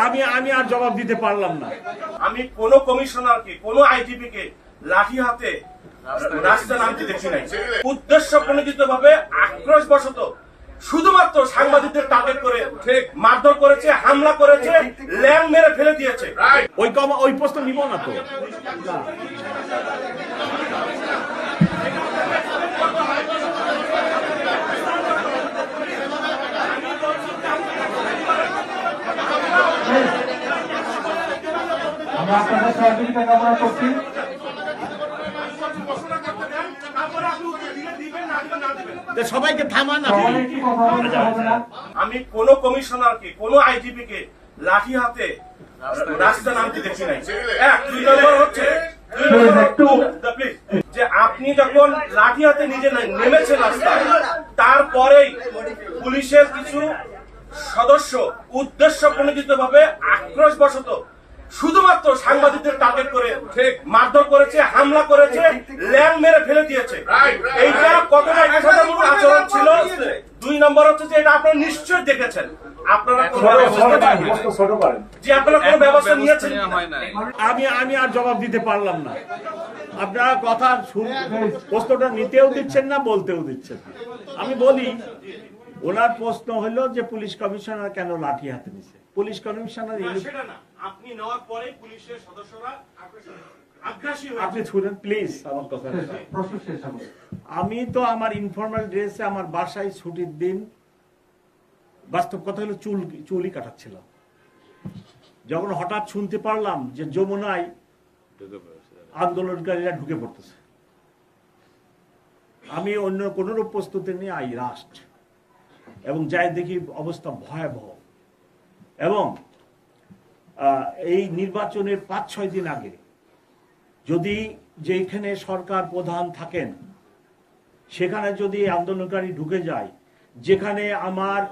আমি আমি আর জবাব দিতে পারলাম না। আমি কোন কমিশনারকে কোন আইজিপি কে লাঠি হাতে রাস্তা নামতে দেখি নাই। উদ্দেশ্য প্রণোদিত ভাবে আক্রোশ বশত শুধুমাত্র সাংবাদিকদের টার্গেট করে মারধর করেছে, হামলা করেছে, ল্যাং মেরে ফেলে দিয়েছে। ওই প্রশ্ন নিব না তো। আমরা আপনাদের সহযোগিতা কামনা করছি। সবাইকে থামান। আমি কোন কমিশনারকে কোন আইজিপি কে লাঠি হাতে রাস্তা নামতে দেখি নাই। এক, দুই নম্বর হচ্ছে যে আপনি যখন লাঠি হাতে নিজে নেমেছেন রাস্তায়, তারপরেই পুলিশের কিছু সদস্য উদ্দেশ্য প্রণোদিত ভাবে আক্রোশ বশত শুধুমাত্র সাংবাদিকদের টার্গেট করে মারধর করেছে, হামলা করেছে, ল্যাং মেরে ফেলে দিয়েছে। এইটা কতটা পেশাদারমূলক আচরণ ছিল। দুই নম্বর হচ্ছে যে এটা আপনারা নিশ্চয় দেখেছেন। আপনারা যে আপনারা কোনো ব্যবস্থা নিয়েছেন। আমি আর জবাব দিতে পারলাম না। আপনারা কথা প্রশ্নটা নিতেও দিচ্ছেন না, বলতেও দিচ্ছেন না। আমি বলি, ওনার প্রশ্ন হলো যে পুলিশ কমিশনার কেন লাঠি হাতে নিছে। পুলিশ কমিশনার সেটা না, আপনি নেওয়ার পরে পুলিশের সদস্যরা আপনি শুনেন প্লিজ আমার কথা। আমি তো আমার ইনফর্মাল ড্রেসে আমার বাসায় ছুটির দিন, বাস্তব কথা হলো চুলই কাটাচ্ছিলাম, যখন হঠাৎ শুনতে পারলাম যে যমুনায় আন্দোলনকারীরা ঢুকে পড়তেছে। আমি অন্য কোনরূপ প্রস্তুতি নিয়ে আই রাস্ট এবং যাই দেখি অবস্থা ভয়াবহ। এবং এই নির্বাচনের ৫-৬ দিন আগে যদি যেখানে সরকার প্রধান থাকেন সেখানে যদি আন্দোলনকারী ঢুকে যায়, যেখানে আমার